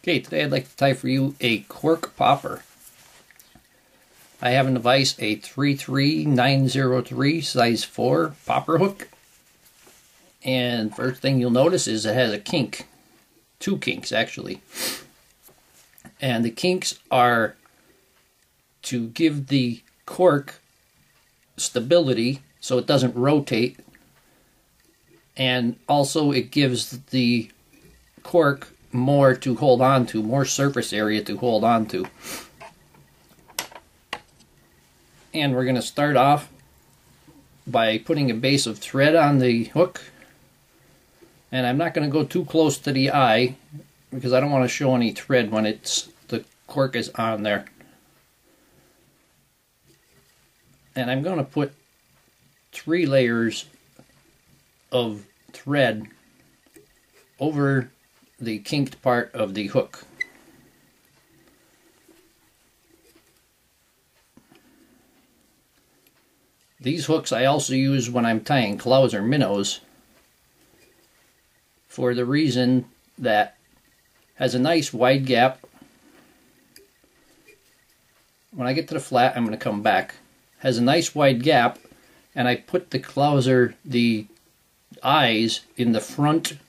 Okay, today I'd like to tie for you a cork popper. I have in the vise a 33903 size 4 popper hook. And first thing you'll notice is it has a kink. 2 kinks actually. And the kinks are to give the cork stability so it doesn't rotate. And also it gives the cork more to hold on to, more surface area to hold on to. And we're going to start off by putting a base of thread on the hook. And I'm not going to go too close to the eye because I don't want to show any thread when the cork is on there. And I'm going to put 3 layers of thread over the kinked part of the hook. These hooks I also use when I'm tying clows or minnows for the reason that has a nice wide gap. When I get to the flat, I'm going to come back. Has a nice wide gap, and I put the clows or the eyes in the front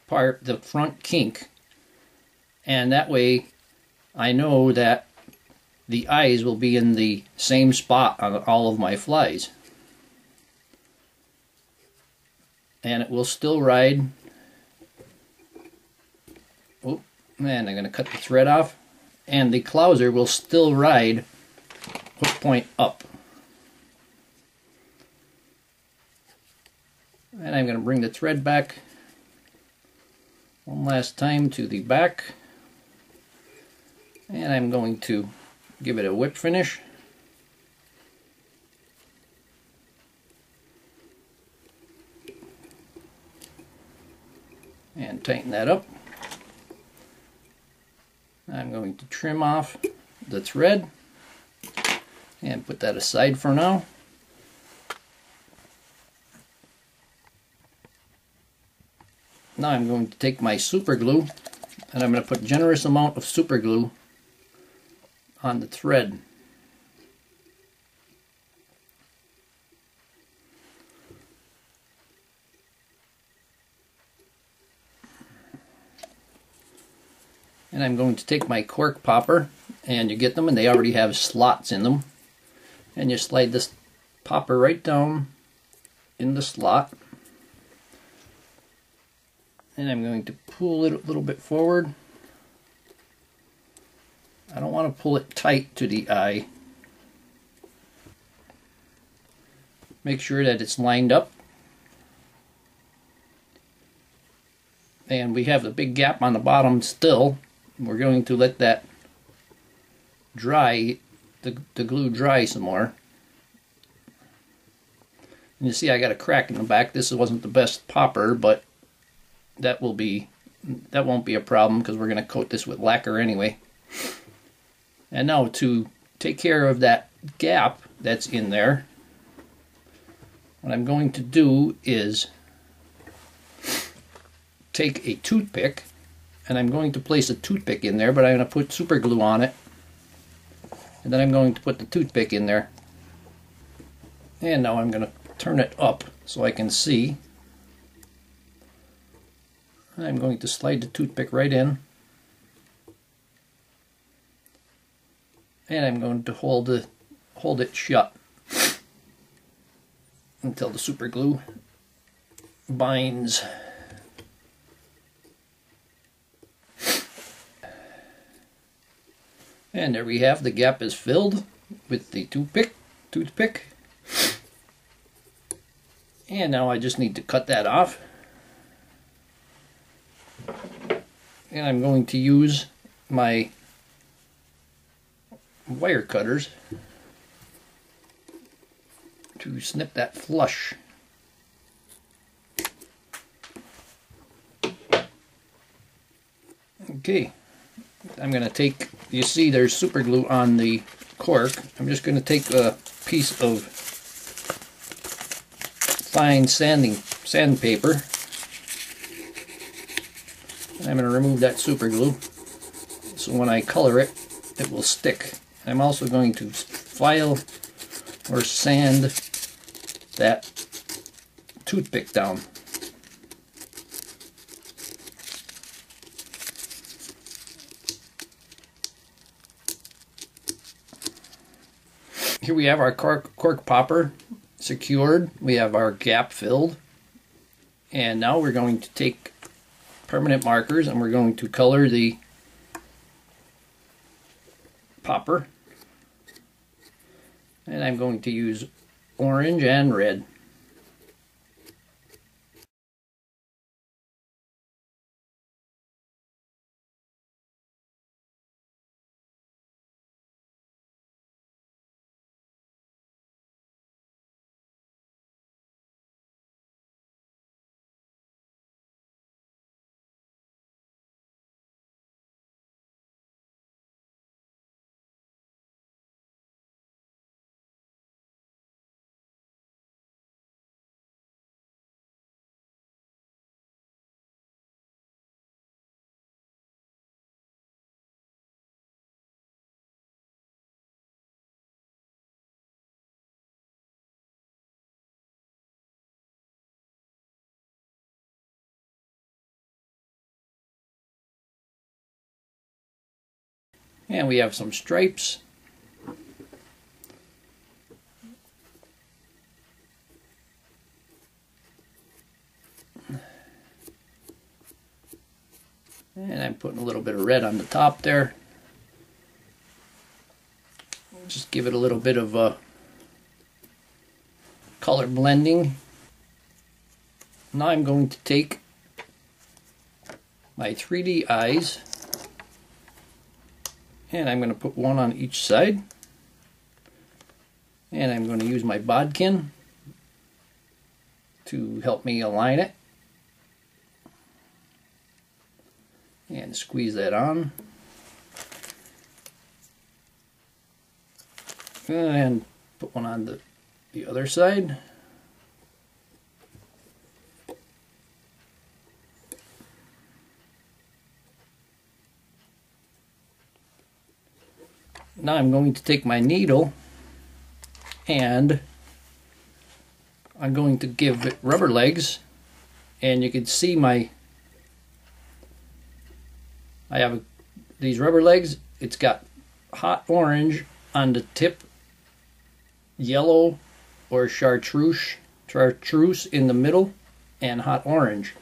part, the front kink, and that way I know that the eyes will be in the same spot on all of my flies, and it will still ride. Oh man, I'm going to cut the thread off, and the clouser will still ride hook point up. And I'm going to bring the thread back one last time to the back, and I'm going to give it a whip finish. And tighten that up. I'm going to trim off the thread and put that aside for now. Now I'm going to take my super glue and I'm going to put a generous amount of super glue on the thread. And I'm going to take my cork popper, and you get them and they already have slots in them, and you slide this popper right down in the slot. And I'm going to pull it a little bit forward. I don't want to pull it tight to the eye. Make sure that it's lined up. And we have the big gap on the bottom still. We're going to let that dry, the glue dry some more. And you see I got a crack in the back. This wasn't the best popper, but that won't be a problem because we're going to coat this with lacquer anyway. And now to take care of that gap that's in there, what I'm going to do is take a toothpick, and I'm going to place a toothpick in there, but I'm going to put super glue on it, and then I'm going to put the toothpick in there. And now I'm going to turn it up so I can see. I'm going to slide the toothpick right in, and I'm going to hold it shut until the super glue binds. And there we have, the gap is filled with the toothpick. And now I just need to cut that off. And I'm going to use my wire cutters to snip that flush. Okay, I'm going to take, you see there's super glue on the cork. I'm just going to take a piece of fine sandpaper I'm going to remove that super glue so when I color it, it will stick. I'm also going to file or sand that toothpick down. Here we have our cork popper secured. We have our gap filled. And now we're going to take permanent markers and we're going to color the popper. And I'm going to use orange and red. And we have some stripes. And I'm putting a little bit of red on the top there. Just give it a little bit of color blending. Now I'm going to take my 3D eyes and I'm going to put one on each side. And I'm going to use my bodkin to help me align it. And squeeze that on. And put one on the other side. Now I'm going to take my needle and I'm going to give it rubber legs, and you can see I have these rubber legs. It's got hot orange on the tip, yellow or chartreuse in the middle, and hot orange.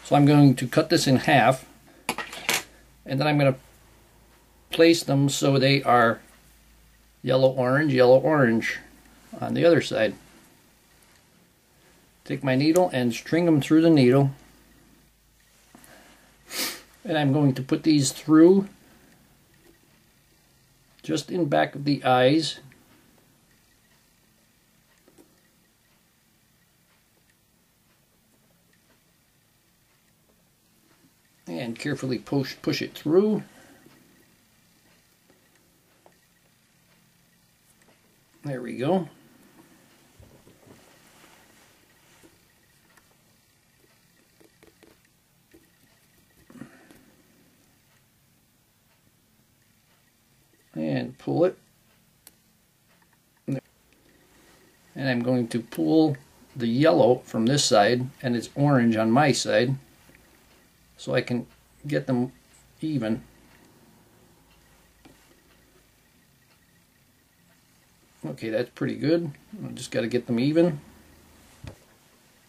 So I'm going to cut this in half, and then I'm going to place them so they are yellow orange on the other side. Take my needle and string them through the needle, and I'm going to put these through just in back of the eyes. And carefully push it through. There we go. And pull it. And I'm going to pull the yellow from this side, and it's orange on my side, so I can get them even. Okay, that's pretty good. I just got to get them even.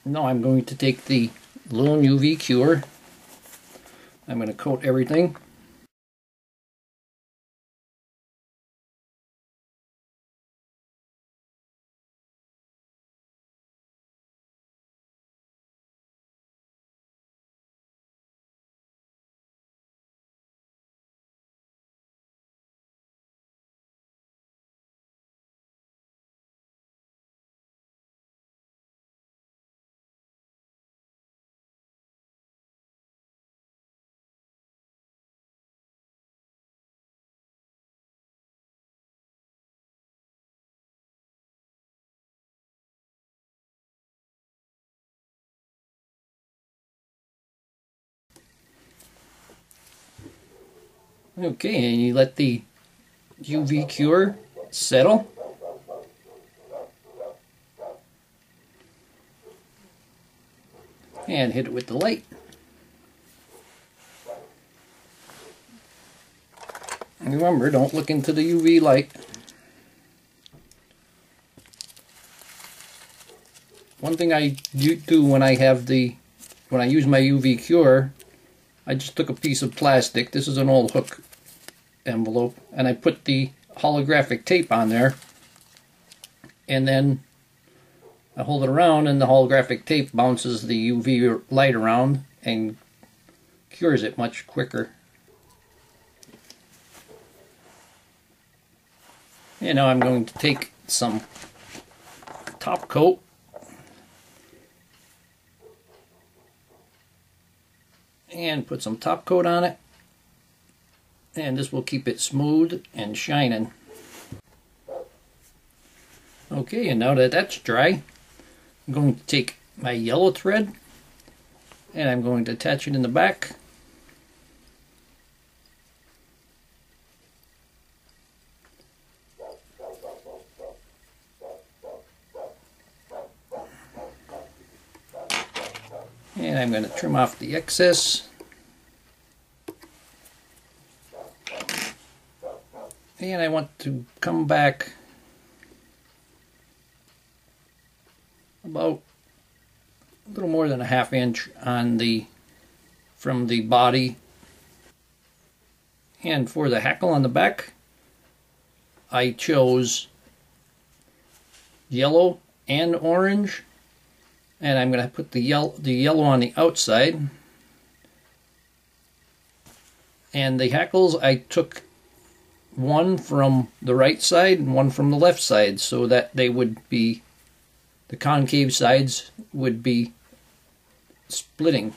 Now I'm going to take the Lone UV Cure. I'm going to coat everything. Okay, and you let the UV cure settle. And hit it with the light. And remember, don't look into the UV light. One thing I do when I use my UV cure, I just took a piece of plastic. This is an old hook envelope, and I put the holographic tape on there, and then I hold it around, and the holographic tape bounces the UV light around and cures it much quicker. And now I'm going to take some top coat and put some top coat on it, and this will keep it smooth and shining. Okay, and now that that's dry, I'm going to take my yellow thread and I'm going to attach it in the back. And I'm going to trim off the excess. And I want to come back about a little more than a ½ inch on from the body. And for the hackle on the back, I chose yellow and orange. And I'm going to put the yellow on the outside. And the hackles, I took one from the right side and one from the left side, so that they would be, the concave sides would be splitting.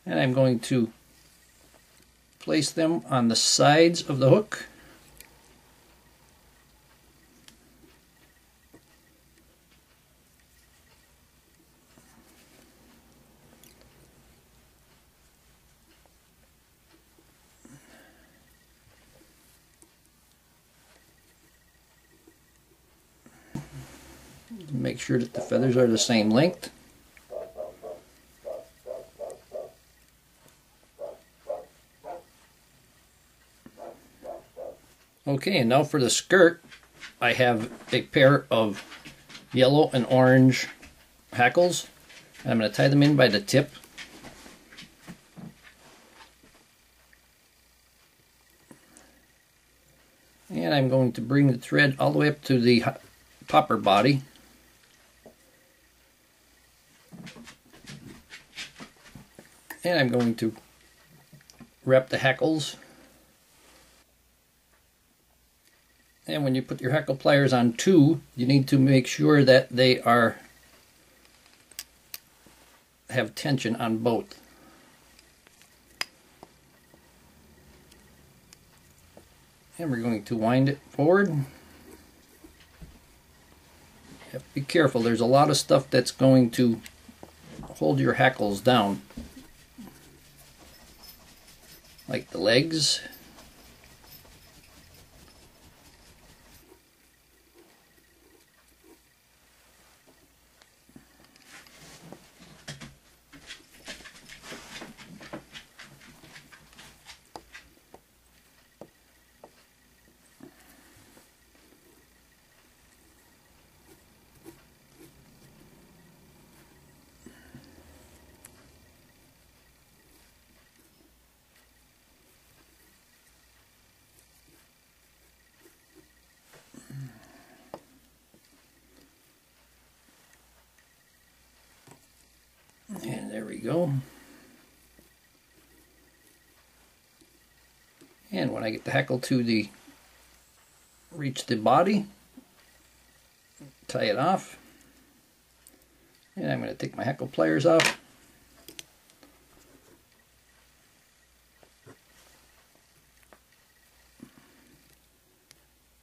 And I'm going to place them on the sides of the hook. Make sure that the feathers are the same length. Okay, and now for the skirt, I have a pair of yellow and orange hackles. I'm going to tie them in by the tip. And I'm going to bring the thread all the way up to the popper body. And I'm going to wrap the hackles. And when you put your hackle pliers on two, you need to make sure that they have tension on both. And we're going to wind it forward. Be careful, there's a lot of stuff that's going to hold your hackles down, like the legs. And there we go. And when I get the hackle to reach the body, tie it off. And I'm going to take my hackle pliers off.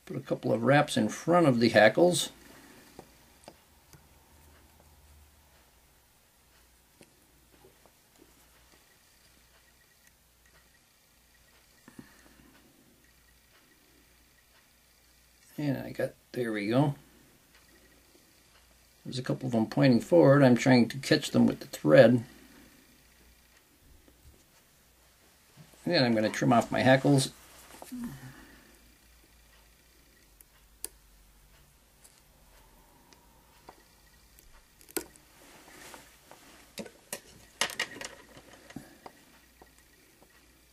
Put a couple of wraps in front of the hackles. And I got, there we go. There's a couple of them pointing forward. I'm trying to catch them with the thread. And I'm going to trim off my hackles.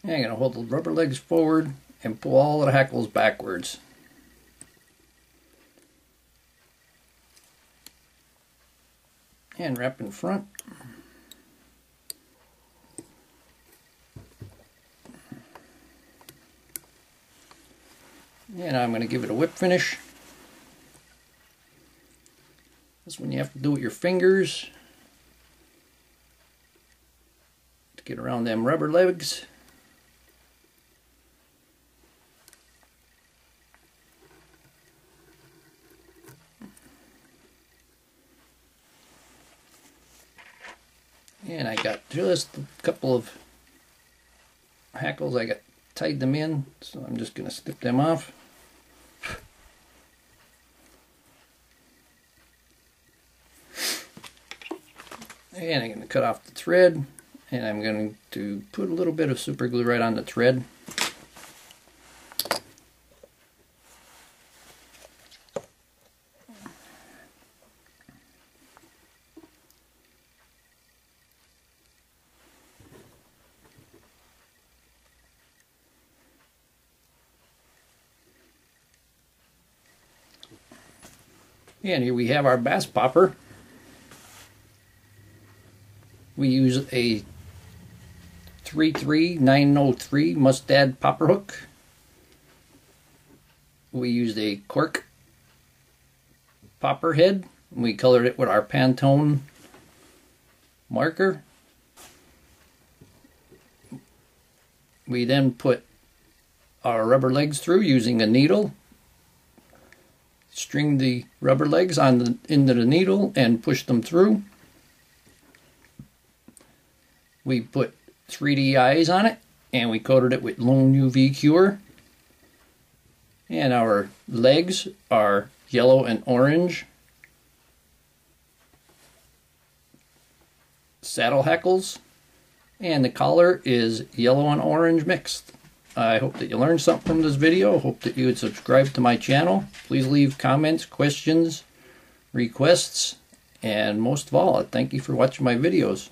And I'm going to hold the rubber legs forward and pull all of the hackles backwards. And wrap in front. And I'm going to give it a whip finish. This one you have to do with your fingers to get around them rubber legs. And I got just a couple of hackles. I got tied them in, so I'm just going to snip them off. And I'm going to cut off the thread, and I'm going to put a little bit of super glue right on the thread. And here we have our bass popper. We use a 33903 Mustad popper hook. We used a Cork popper head. We colored it with our Pantone marker. We then put our rubber legs through using a needle. String the rubber legs on into the needle and push them through. We put 3D eyes on it, and we coated it with Lone UV Cure. And our legs are yellow and orange saddle hackles, and the collar is yellow and orange mixed. I hope that you learned something from this video. I hope that you would subscribe to my channel. Please leave comments, questions, requests, and most of all, I thank you for watching my videos.